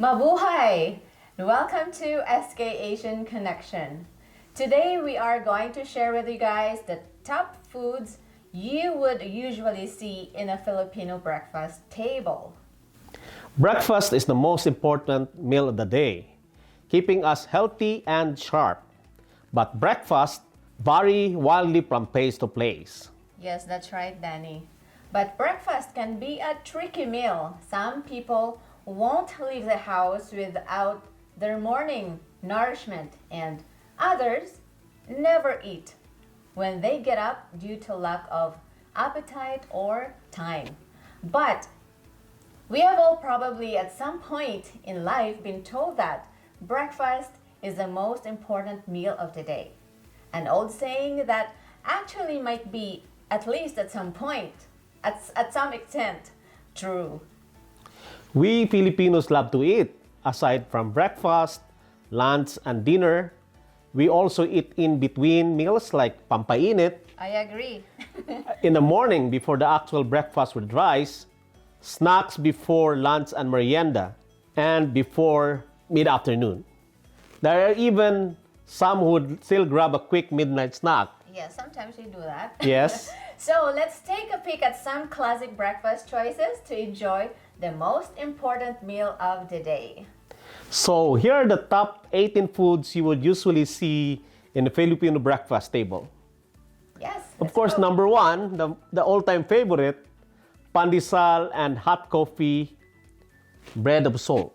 Mabuhay! Welcome to SK Asian Connection. Today we are going to share with you guys the top foods you would usually see in a Filipino breakfast table. Breakfast is the most important meal of the day, keeping us healthy and sharp. But breakfast vary wildly from place to place. Yes, that's right, Danny. But breakfast can be a tricky meal. Some people won't leave the house without their morning nourishment, and others never eat when they get up due to lack of appetite or time. But we have all probably at some point in life been told that breakfast is the most important meal of the day. An old saying that actually might be, at least at some point, at some extent, true. We Filipinos love to eat. Aside from breakfast, lunch, and dinner, we also eat in between meals like pampainit, I agree. in the morning before the actual breakfast with rice, snacks before lunch and merienda, and before mid-afternoon. There are even some who would still grab a quick midnight snack. Yeah, sometimes we do that. Yes. So let's take a peek at some classic breakfast choices to enjoy the most important meal of the day. So here are the top 18 foods you would usually see in the Filipino breakfast table. Yes. Of course, number one, the all-time favorite, pandesal and hot coffee, bread of salt,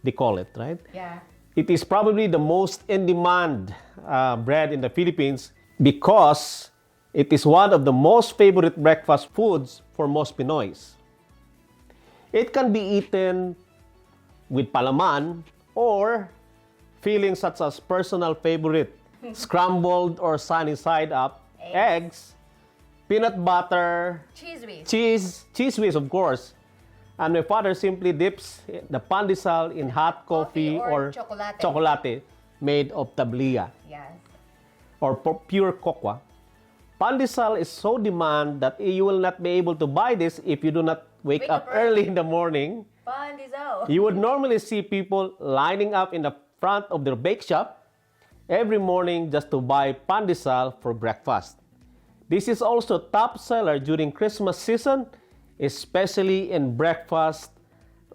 they call it, right? Yeah. It is probably the most in-demand bread in the Philippines because it is one of the most favorite breakfast foods for most Pinoys. It can be eaten with palaman or fillings such as personal favorite, scrambled or sunny side up, eggs, peanut butter, cheese whiz of course. And my father simply dips the pandesal in hot coffee or chocolate made of tablilla Yes. or pure cocoa. Pandesal is so demand that you will not be able to buy this if you do not wake up early in the morning. Pandesal. You would normally see people lining up in the front of their bake shop every morning just to buy pandesal for breakfast. This is also top seller during Christmas season, especially in breakfast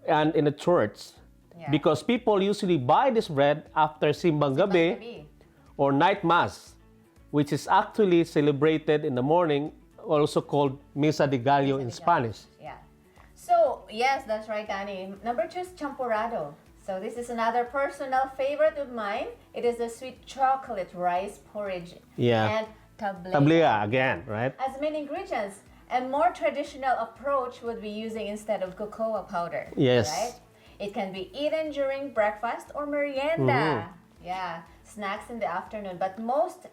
and in the church. Yeah. Because people usually buy this bread after Simbang Gabi or night mass, which is actually celebrated in the morning, also called Misa de Gallo in Spanish. Yeah. So, yes, that's right, Danny. Number 2 is champurrado. So, this is another personal favorite of mine. It is a sweet chocolate rice porridge. Yeah. And tablilla. Tablilla again, right? As main ingredients. A more traditional approach would be using instead of cocoa powder. Yes. Right? It can be eaten during breakfast or merienda. Yeah, snacks in the afternoon. But most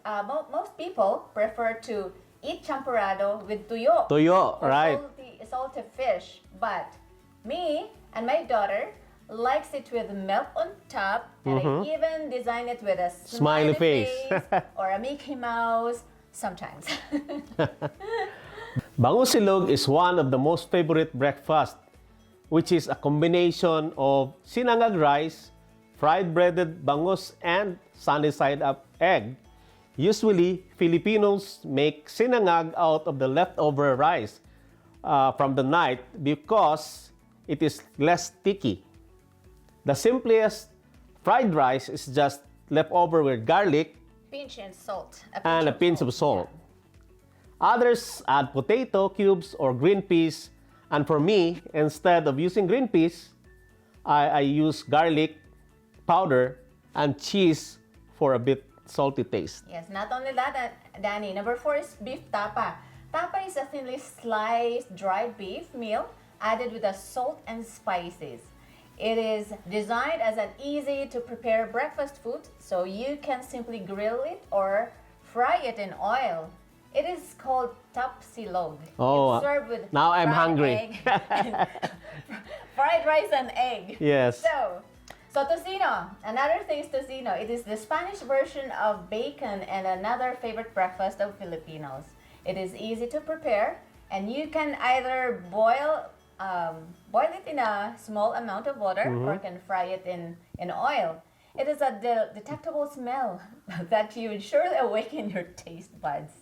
people prefer to eat champurrado with tuyo. Tuyo, or right. salty fish. But me and my daughter likes it with milk on top. And I even design it with a smiley face or a Mickey Mouse sometimes. Bangus silog is one of the most favorite breakfast, which is a combination of sinangag rice, fried breaded bangus, and sunny side up egg. Usually, Filipinos make sinangag out of the leftover rice from the night because it is less sticky. The simplest fried rice is just leftover with garlic Pinch and salt. and a pinch of salt. Others add potato cubes or green peas. And for me, instead of using green peas, I use garlic powder and cheese for a bit salty taste. Yes, not only that, Danny. Number 4 is beef tapa. Tapa is a thinly sliced dried beef meal added with the salt and spices. It is designed as an easy to prepare breakfast food, so you can simply grill it or fry it in oil. It is called tapsilog. Oh, it's served with now I'm fried hungry. egg fried rice and egg. Yes. So tocino, another thing is tocino. It is the Spanish version of bacon and another favorite breakfast of Filipinos. It is easy to prepare, and you can either boil boil it in a small amount of water or can fry it in oil. It is a detectable smell that you would surely awaken your taste buds.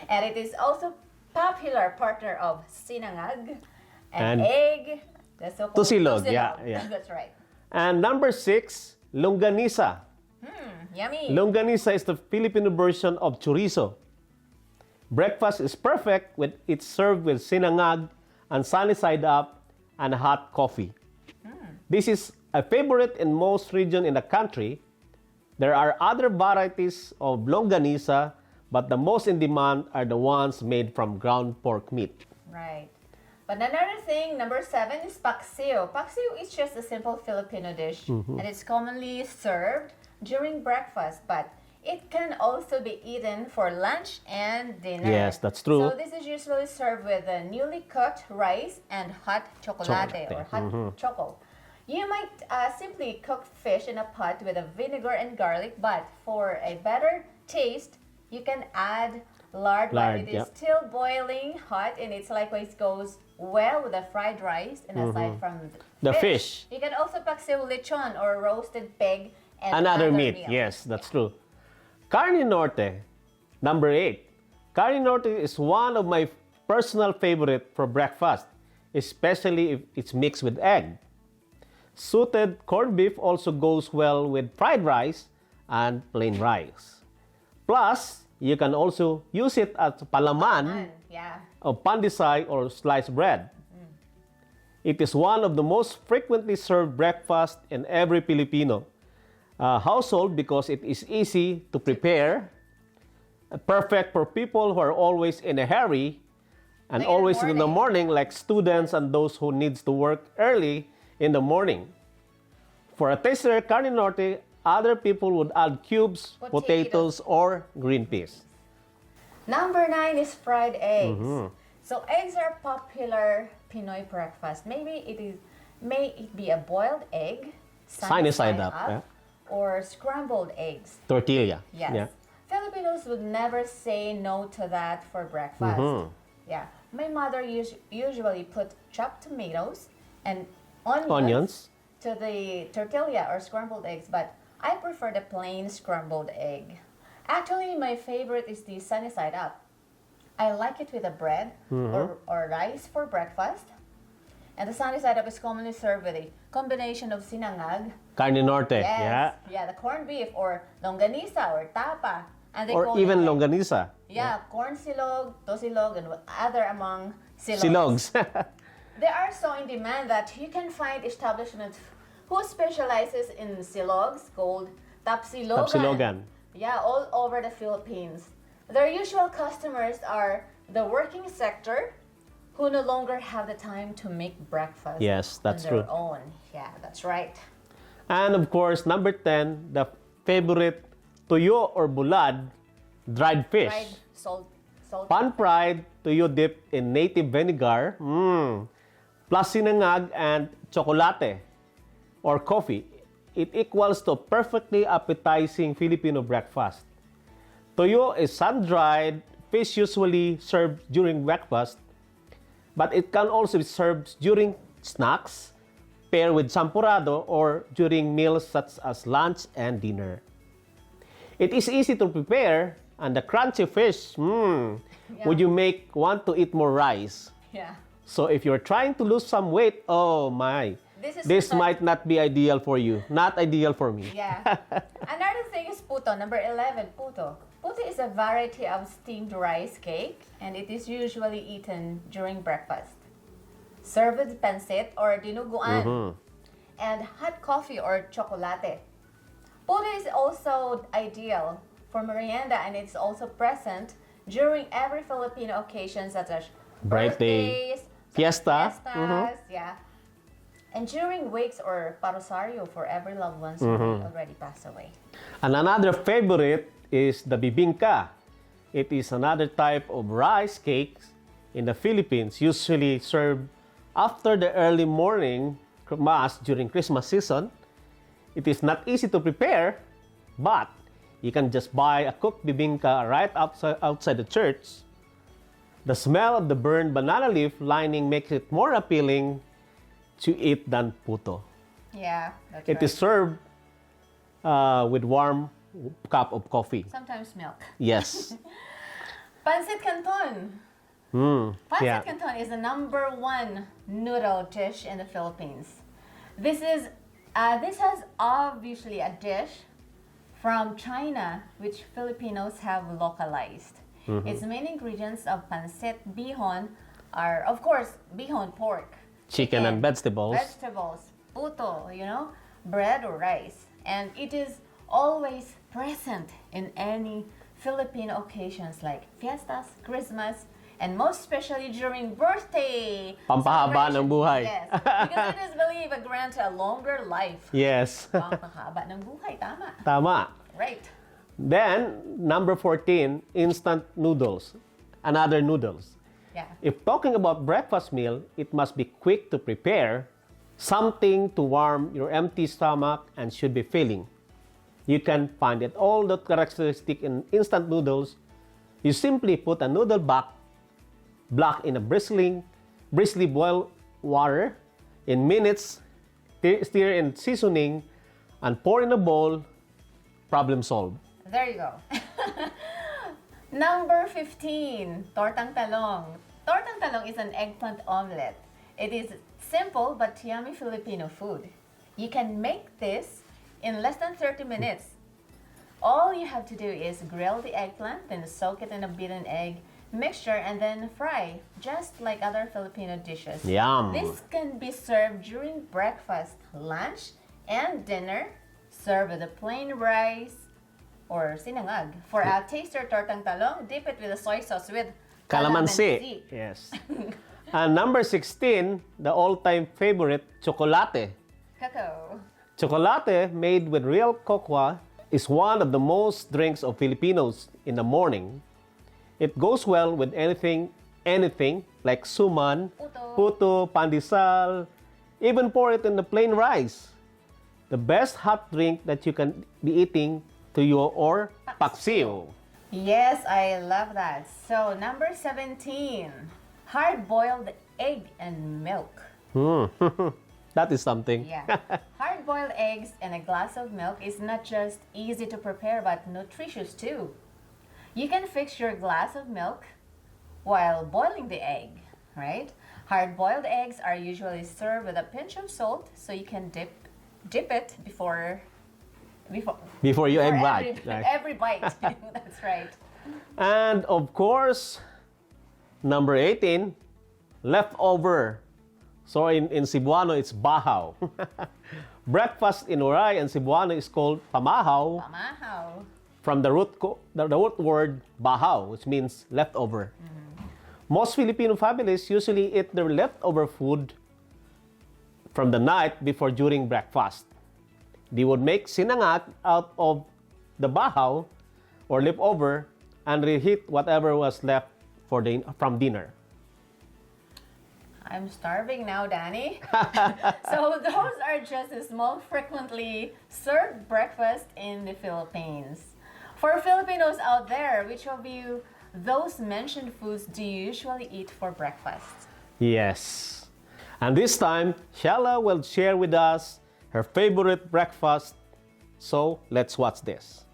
And it is also popular partner of sinangag and egg. The so-called Tusilog, yeah. That's right. And number 6, longanisa. Yummy. Longanisa is the Filipino version of chorizo. Breakfast is perfect when it's served with sinangag and sunny side up and hot coffee. This is a favorite in most regions in the country. There are other varieties of longanisa, but the most in demand are the ones made from ground pork meat. Right. But another thing, number 7 is paksiw. Paksiw is just a simple Filipino dish, and it's commonly served during breakfast, but it can also be eaten for lunch and dinner. Yes, that's true. So this is usually served with a newly cooked rice and hot chocolate or hot choco. You might simply cook fish in a pot with a vinegar and garlic, but for a better taste, you can add lard while it is still boiling hot, and it's likewise goes well with the fried rice. And aside from the fish, you can also paksiw lechon or roasted pig and another meat. meal. Yes, that's true. Carne Norte, number 8. Carne Norte is one of my personal favorite for breakfast, especially if it's mixed with egg. Sautéed corned beef also goes well with fried rice and plain rice. Plus, you can also use it as palaman of pandesal or sliced bread. It is one of the most frequently served breakfast in every Filipino household because it is easy to prepare, perfect for people who are always in a hurry and always in the morning, like students and those who needs to work early in the morning. For a tastier carne norte, other people would add cubes, potatoes, or green peas. Number 9 is fried eggs. So eggs are popular Pinoy breakfast. May it be a boiled egg, sunny side up, or scrambled eggs. Tortilla. Yes. Yeah. Filipinos would never say no to that for breakfast. Yeah. My mother usually put chopped tomatoes and onions to the tortilla or scrambled eggs, but I prefer the plain scrambled egg. Actually, my favorite is the sunny side up. I like it with a bread or rice for breakfast. And the sunny side up is commonly served with a combination of sinangag, Carne Norte. yes, yeah, the corned beef, or longanisa or tapa. And they Or call even it longanisa. yeah, corn silog, tosilog, and other among silogs. Silogs. They are so in demand that you can find establishments who specializes in silogs called tapsilogan. Tapsilogan. Yeah, all over the Philippines. Their usual customers are the working sector who no longer have the time to make breakfast Yes, that's on their true. own. Yeah, that's right. And of course, number 10, the favorite tuyo or bulad, dried fish. Fried salt. Pan-fried tuyo dipped in native vinegar, plus sinangag and chocolate or coffee. It equals to a perfectly appetizing Filipino breakfast. Tuyo is sun-dried fish usually served during breakfast, but it can also be served during snacks, paired with champurrado, or during meals such as lunch and dinner. It is easy to prepare, and the crunchy fish, would you want to eat more rice? Yeah. So if you're trying to lose some weight, oh my, this might not be ideal for you. Not ideal for me. Yeah. Another thing is puto, number 11, puto. Puto is a variety of steamed rice cake, and it is usually eaten during breakfast. Served with pancit or dinuguan, and hot coffee or chocolate. Puto is also ideal for merienda, and it's also present during every Filipino occasion such as Birthday, birthdays, fiestas, yeah. And during wakes or parosario for every loved ones who may already passed away. And another favorite is the bibingka. It is another type of rice cakes in the Philippines, usually served after the early morning mass during Christmas season. It is not easy to prepare, but you can just buy a cooked bibingka right outside the church. The smell of the burned banana leaf lining makes it more appealing to eat than puto. Yeah, that's It right. is served with warm cup of coffee. Sometimes milk. Yes. Pancit Canton. Mm, Pancit yeah. Canton is the #1 noodle dish in the Philippines. This has obviously a dish from China, which Filipinos have localized. Its main ingredients of pancit bihon are, of course, bihon pork, Chicken and vegetables. puto, bread or rice. And it is always present in any Filipino occasions like fiestas, Christmas, and most especially during birthday. Pampahaba ng celebration. buhay. Yes, because it is believed it grants a longer life. Yes. Pampahaba ng buhay, tama. Tama. Right. Then, number 14, instant noodles. Another noodles. Yeah. If talking about breakfast meal, it must be quick to prepare, something to warm your empty stomach and should be filling. You can find it all the characteristic in instant noodles. You simply put a noodle block in a briskly boiled water in minutes, stir in seasoning, and pour in a bowl. Problem solved. There you go. Number 15, tortang talong. Tortang talong is an eggplant omelette. It is simple but yummy Filipino food. You can make this in less than 30 minutes. All you have to do is grill the eggplant, then soak it in a beaten egg mixture, and then fry, just like other Filipino dishes. Yum. This can be served during breakfast, lunch, and dinner. Serve with a plain rice or sinangag. For a taster tortang talong, dip it with a soy sauce with Calamansi. Yes. And number 16, the all-time favorite, chocolate. Cacao. Chocolate made with real cocoa is one of the most drinks of Filipinos in the morning. It goes well with anything like suman, puto, pandesal, even pour it in the plain rice. The best hot drink that you can be eating to your or paksiw. Yes, I love that. So, number 17, hard-boiled egg and milk. That is something. Yeah. Hard-boiled eggs and a glass of milk is not just easy to prepare but nutritious too. You can fix your glass of milk while boiling the egg, right? Hard-boiled eggs are usually served with a pinch of salt, so you can dip it before Before you egg every, bite. Right? every bite. That's right. And of course, number 18, leftover. So in Cebuano, it's bahaw. Breakfast in Oray and Cebuano is called pamahaw, Pamahaw. from the root word bahaw, which means leftover. Most Filipino families usually eat their leftover food from the night before during breakfast. They would make sinangag out of the bahaw or leftover and reheat whatever was left from dinner. I'm starving now, Danny. So those are just the small frequently served breakfast in the Philippines. For Filipinos out there, which of those mentioned foods do you usually eat for breakfast? Yes. And this time, Shella will share with us her favorite breakfast. So let's watch this.